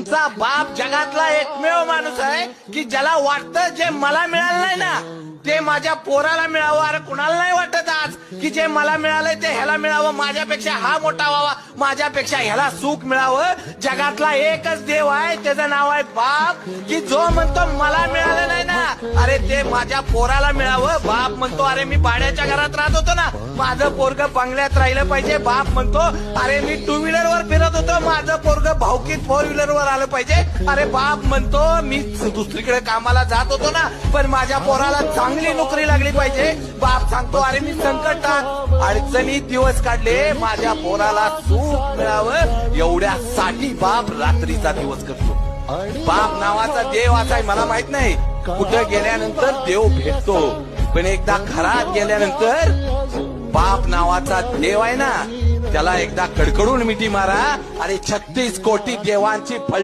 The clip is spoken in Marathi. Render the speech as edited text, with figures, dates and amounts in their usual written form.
तुमचा बाप जगातला एकमेव माणूस आहे की ज्याला वाटतं जे मला मिळालं नाही ना ते माझ्या पोराला मिळावं. अरे कुणाला नाही वाटत आज की जे मला मिळालंय ते ह्याला मिळावं, माझ्यापेक्षा हा मोठा व्हावा, माझ्यापेक्षा ह्याला सुख मिळावं. जगातला एकच देव आहे, त्याचं नाव आहे बाप, की जो म्हणतो मला मिळालं नाही ना अरे ते माझ्या पोराला मिळावं. बाप म्हणतो अरे मी भाड्याच्या घरात राहत होतो ना, माझं पोरग बंगल्यात राहिलं पाहिजे. बाप म्हणतो अरे मी टू व्हीलर वर फिरत होतो, माझं पोरग भावकीत फोर व्हीलर वर आलं पाहिजे. अरे बाप म्हणतो मी दुसरीकडे कामाला जात होतो ना पण माझ्या पोराला चांगली नोकरी लागली पाहिजे. बाप सांगतो अरे मी संकटात अडचणीत दिवस काढले, माझ्या पोराला सुख मिळावं एवढ्यासाठी बाप रात्रीचा दिवस करतो. बाप नावाचा देव असाय मला माहित नाही, कुठं गेल्यानंतर देव भेटतो पण एकदा घरात गेल्यानंतर बाप नावाचा देव आहे ना त्याला एकदा कडकडून मिठी मारा. अरे 36 कोटी देवांची